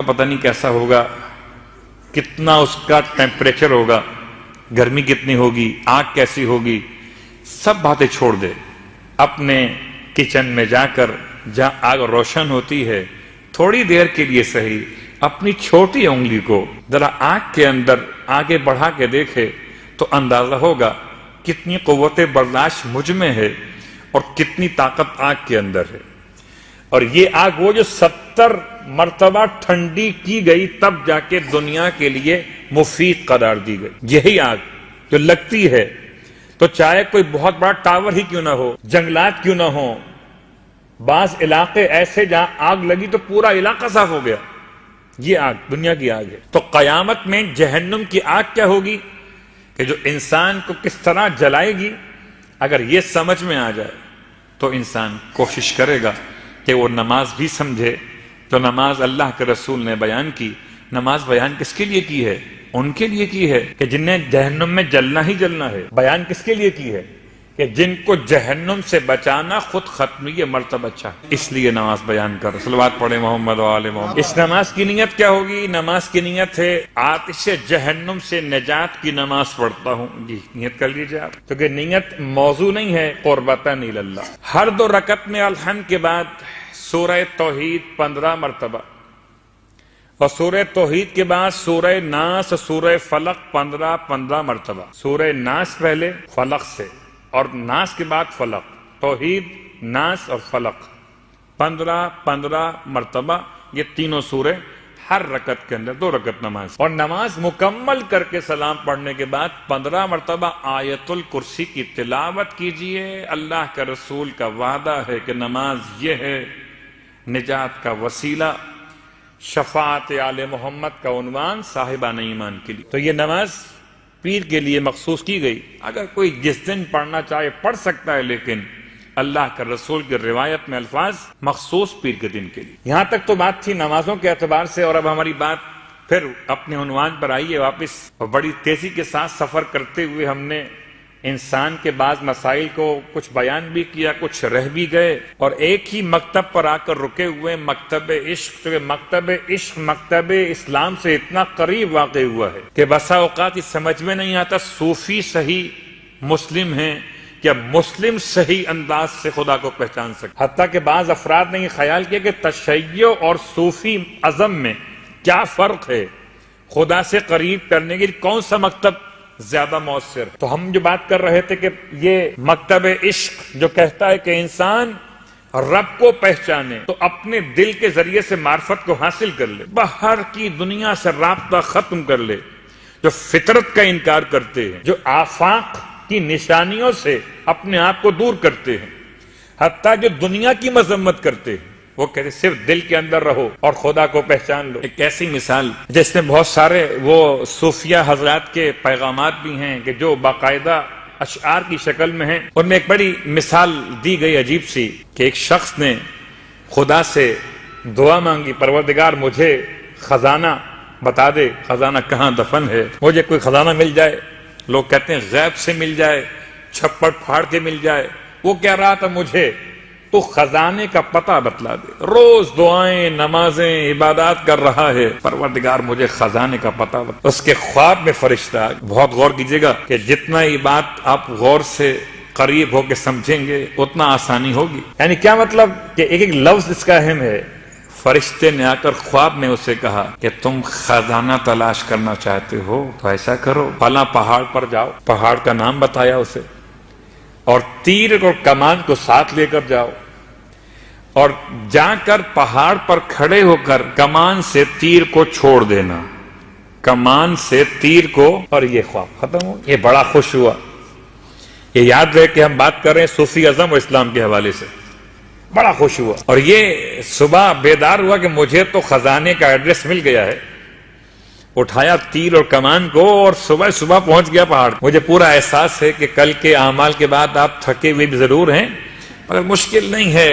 پتہ نہیں کیسا ہوگا، کتنا اس کا ٹیمپریچر ہوگا، گرمی کتنی ہوگی، آگ کیسی ہوگی، سب باتیں چھوڑ دے. اپنے کچن میں جا کر جہاں آگ روشن ہوتی ہے، تھوڑی دیر کے لیے صحیح اپنی چھوٹی انگلی کو ذرا آگ کے اندر آگے بڑھا کے دیکھے تو اندازہ ہوگا کتنی قوت برداشت مجھ میں ہے اور کتنی طاقت آگ کے اندر ہے. اور یہ آگ وہ جو 70 مرتبہ ٹھنڈی کی گئی تب جا کے دنیا کے لیے مفید قرار دی گئی. یہی آگ جو لگتی ہے تو چاہے کوئی بہت بڑا ٹاور ہی کیوں نہ ہو، جنگلات کیوں نہ ہو، بعض علاقے ایسے جہاں آگ لگی تو پورا علاقہ صاف ہو گیا، یہ آگ دنیا کی آگ ہے. تو قیامت میں جہنم کی آگ کیا ہوگی کہ جو انسان کو کس طرح جلائے گی، اگر یہ سمجھ میں آ جائے تو انسان کوشش کرے گا کہ وہ نماز بھی سمجھے. تو نماز اللہ کے رسول نے بیان کی. نماز بیان کس کے لیے کی ہے؟ ان کے لیے کی ہے کہ جنہیں جہنم میں جلنا ہی جلنا ہے. بیان کس کے لیے کی ہے؟ کہ جن کو جہنم سے بچانا خود ختمی مرتبہ اچھا، اس لیے نماز بیان کر. صلوات پڑھے محمد و آل محمد. اس نماز کی نیت کیا ہوگی؟ نماز کی نیت ہے آتش جہنم سے نجات کی نماز پڑھتا ہوں. جی نیت کر لیجیے آپ، کیونکہ نیت موضوع نہیں ہے قربتاً الی اللہ. ہر 2 رکعت میں الحمد کے بعد سورہ توحید 15 مرتبہ، اور سورہ توحید کے بعد سورہ ناس، سورہ فلق 15 مرتبہ. سورہ ناس پہلے فلق سے، اور ناس کے بعد فلق. توحید، ناس اور فلق 15 مرتبہ. یہ تینوں سورے ہر رکعت کے اندر 2 رکعت نماز. اور نماز مکمل کر کے سلام پڑھنے کے بعد 15 مرتبہ آیت الکرسی کی تلاوت کیجئے. اللہ کا رسول کا وعدہ ہے کہ نماز یہ ہے نجات کا وسیلہ، شفاعت آل محمد کا عنوان صاحبان ایمان کے لیے. تو یہ نماز پیر کے لیے مخصوص کی گئی. اگر کوئی جس دن پڑھنا چاہے پڑھ سکتا ہے، لیکن اللہ کے رسول کی روایت میں الفاظ مخصوص پیر کے دن کے لیے. یہاں تک تو بات تھی نمازوں کے اعتبار سے، اور اب ہماری بات پھر اپنے عنوان پر آئیے واپس. اور بڑی تیزی کے ساتھ سفر کرتے ہوئے ہم نے انسان کے بعض مسائل کو کچھ بیان بھی کیا، کچھ رہ بھی گئے، اور ایک ہی مکتب پر آ کر رکے ہوئے، مکتب عشق. تو مکتب عشق مکتب اسلام سے اتنا قریب واقع ہوا ہے کہ بسا اوقات یہ سمجھ میں نہیں آتا صوفی صحیح مسلم ہیں کیا مسلم صحیح انداز سے خدا کو پہچان سکتے. حتیٰ کہ بعض افراد نے یہ خیال کیا کہ تشیع اور صوفی ازم میں کیا فرق ہے، خدا سے قریب کرنے کے لیے کون سا مکتب زیادہ مؤثر. تو ہم جو بات کر رہے تھے کہ یہ مکتب عشق جو کہتا ہے کہ انسان رب کو پہچانے تو اپنے دل کے ذریعے سے معرفت کو حاصل کر لے، باہر کی دنیا سے رابطہ ختم کر لے، جو فطرت کا انکار کرتے ہیں، جو آفاق کی نشانیوں سے اپنے آپ کو دور کرتے ہیں، حتیٰ جو دنیا کی مذمت کرتے ہیں، وہ کہتے صرف دل کے اندر رہو اور خدا کو پہچان لو. ایک ایسی مثال جس میں بہت سارے وہ صوفیہ حضرات کے پیغامات بھی ہیں کہ جو باقاعدہ اشعار کی شکل میں ہیں. ان میں ایک بڑی مثال دی گئی عجیب سی کہ ایک شخص نے خدا سے دعا مانگی، پروردگار مجھے خزانہ بتا دے، خزانہ کہاں دفن ہے، مجھے کوئی خزانہ مل جائے. لوگ کہتے ہیں غیب سے مل جائے، چھپڑ پھاڑ کے مل جائے. وہ کہہ رہا تھا مجھے تو خزانے کا پتہ بتلا دے. روز دعائیں، نمازیں، عبادات کر رہا ہے، پروردگار مجھے خزانے کا پتہ بتلا. اس کے خواب میں فرشتہ. بہت غور کیجئے گا کہ جتنا یہ بات آپ غور سے قریب ہو کے سمجھیں گے اتنا آسانی ہوگی. یعنی کیا مطلب کہ ایک ایک لفظ اس کا اہم ہے. فرشتے نے آ کر خواب میں اسے کہا کہ تم خزانہ تلاش کرنا چاہتے ہو تو ایسا کرو، فلاں پہاڑ پر جاؤ. پہاڑ کا نام بتایا اسے، اور تیر اور کمان کو ساتھ لے کر جاؤ، اور جا کر پہاڑ پر کھڑے ہو کر کمان سے تیر کو چھوڑ دینا، کمان سے تیر کو. اور یہ خواب ختم ہو. یہ بڑا خوش ہوا. یہ یاد رہے کہ ہم بات کر رہے ہیں صوفی ازم و اسلام کے حوالے سے. بڑا خوش ہوا، اور یہ صبح بیدار ہوا کہ مجھے تو خزانے کا ایڈریس مل گیا ہے. اٹھایا تیر اور کمان کو اور صبح صبح پہنچ گیا پہاڑ. مجھے پورا احساس ہے کہ کل کے اعمال کے بعد آپ تھکے ہوئے بھی ضرور ہیں، مگر مشکل نہیں ہے.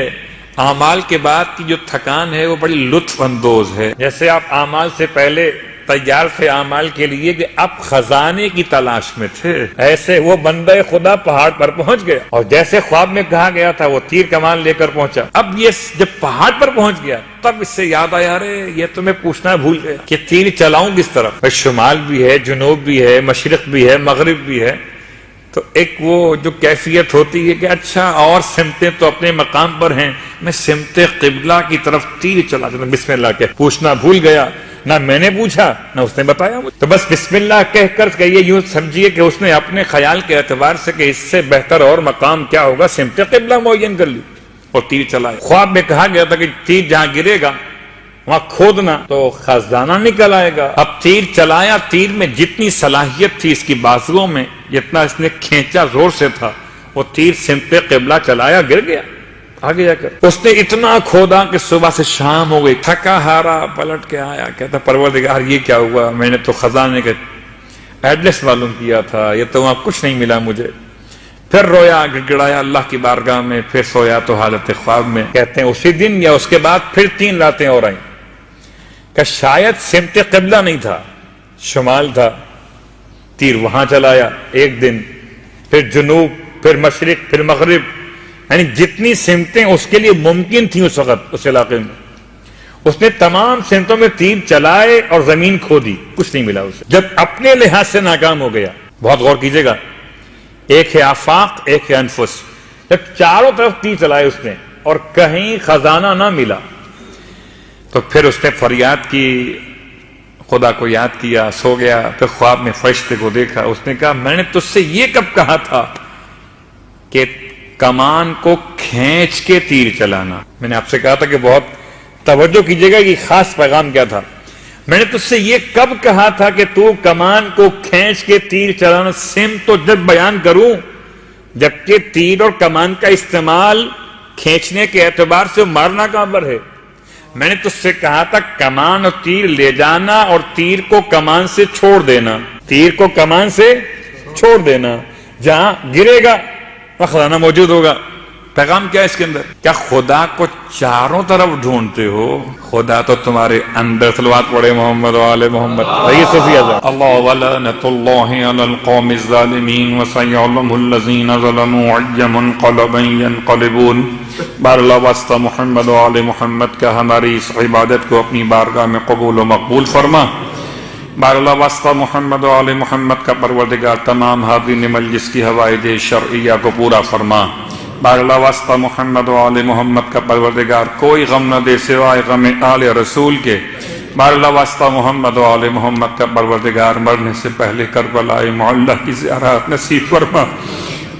اعمال کے بعد کی جو تھکان ہے وہ بڑی لطف اندوز ہے. جیسے آپ اعمال سے پہلے تیار تھے اعمال کے لیے کہ اب خزانے کی تلاش میں تھے. ایسے وہ بندہ خدا پہاڑ پر پہنچ گیا اور جیسے خواب میں کہا گیا تھا وہ تیر کمان لے کر پہنچا. اب یہ جب پہاڑ پر پہنچ گیا تب اس سے یاد آیا ارے یہ تو میں پوچھنا بھول گیا کہ تیر چلاؤں کس طرف. شمال بھی ہے، جنوب بھی ہے، مشرق بھی ہے، مغرب بھی ہے. تو ایک وہ جو کیفیت ہوتی ہے کہ اچھا اور سمتیں تو اپنے مقام پر ہیں، میں سمت قبلہ کی طرف تیر چلا دیتا. بسم اللہ کہ پوچھنا بھول گیا، نہ میں نے پوچھا نہ اس نے بتایا مجھے. تو بس بسم اللہ کہہ کر کہیے، یوں سمجھیے کہ اس نے اپنے خیال کے اعتبار سے کہ اس سے بہتر اور مقام کیا ہوگا سمت قبلہ معین کر لی اور تیر چلایا. خواب میں کہا گیا تھا کہ تیر جہاں گرے گا وہاں کھودنا تو خزانہ نکل آئے گا. اب تیر چلایا، تیر میں جتنی صلاحیت تھی اس کی بازوؤں میں، جتنا اس نے کھینچا زور سے تھا، وہ تیر سمت قبلہ چلایا، گر گیا آگے جا کر. اس نے اتنا کھودا کہ صبح سے شام ہو گئی، تھکا ہارا پلٹ کے آیا، کہتا پروردگار یہ کیا ہوا، میں نے تو خزانے کے ایڈریس معلوم کیا تھا، یہ تو وہاں کچھ نہیں ملا مجھے. پھر رویا، گڑ گڑایا اللہ کی بارگاہ میں، پھر سویا تو حالت خواب میں. کہتے ہیں اسی دن یا اس کے بعد پھر 3 راتیں اور آئیں کہ شاید سمت قبلہ نہیں تھا، شمال تھا. تیر وہاں چلایا ایک دن، پھر جنوب، پھر مشرق، پھر مغرب، یعنی جتنی سمتیں اس کے لیے ممکن تھیں اس وقت اس علاقے میں، اس نے تمام سمتوں میں تیر چلائے اور زمین کھودی، کچھ نہیں ملا اسے. جب اپنے لحاظ سے ناکام ہو گیا، بہت غور کیجئے گا، ایک ہے آفاق، ایک ہے انفس. جب چاروں طرف تیر چلائے اس نے اور کہیں خزانہ نہ ملا تو پھر اس نے فریاد کی، خدا کو یاد کیا، سو گیا. پھر خواب میں فرشتے کو دیکھا، اس نے کہا میں نے تجھ سے یہ کب کہا تھا کہ کمان کو کھینچ کے تیر چلانا. میں نے آپ سے کہا تھا کہ بہت توجہ کیجئے گا کہ خاص پیغام کیا تھا. میں نے تجھ سے یہ کب کہا تھا کہ تو کمان کو کھینچ کے تیر چلانا. سمت تو جب بیان کروں، جبکہ تیر اور کمان کا استعمال کھینچنے کے اعتبار سے مارنا کہاں پر ہے. میں نے تجھ سے کہا تھا کمان اور تیر لے جانا اور تیر کو کمان سے چھوڑ دینا، تیر کو کمان سے چھوڑ دینا، جہاں گرے گا وہ خزانہ موجود ہوگا. پیغام کیا ہے اس کے اندر؟ کیا خدا کو چاروں طرف ڈھونڈتے ہو؟ خدا تو تمہارے اندر. صلوات پڑھے محمد و آل محمد. اللہ ولعنۃ اللہ علی القوم الظالمین وسیعلم الذین ظلموا ای منقلب ینقلبون. بار اللہ واسطہ محمد و آل محمد کا ہماری اس عبادت کو اپنی بارگاہ میں قبول و مقبول فرما. بار اللہ واسطہ محمد و آل محمد کا پروردگار تمام حاضرین مجلس کی حوائج شرعیہ کو پورا فرما. بار اللہ واسطہ محمد و آل محمد کا پروردگار کوئی غم نہ دے سوائے غم آل رسول کے. بار اللہ واسطہ محمد و آل محمد کا پروردگار مرنے سے پہلے کربلا معلہ کی زیارت نصیب فرما،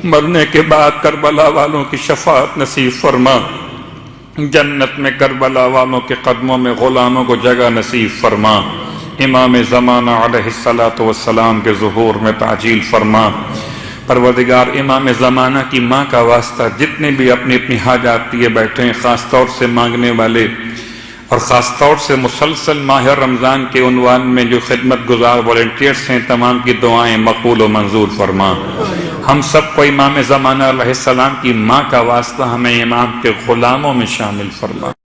مرنے کے بعد کربلا والوں کی شفاعت نصیب فرما، جنت میں کربلا والوں کے قدموں میں غلاموں کو جگہ نصیب فرما. امام زمانہ علیہ السلام کے ظہور میں تعجیل فرما. پروردگار امام زمانہ کی ماں کا واسطہ جتنے بھی اپنی اپنی حاجات لیے بیٹھے ہیں، خاص طور سے مانگنے والے اور خاص طور سے مسلسل ماہ رمضان کے عنوان میں جو خدمت گزار والنٹیئرز ہیں، تمام کی دعائیں مقبول و منظور فرما. ہم سب کو امام زمانہ علیہ السلام کی ماں کا واسطہ ہمیں امام کے غلاموں میں شامل فرما.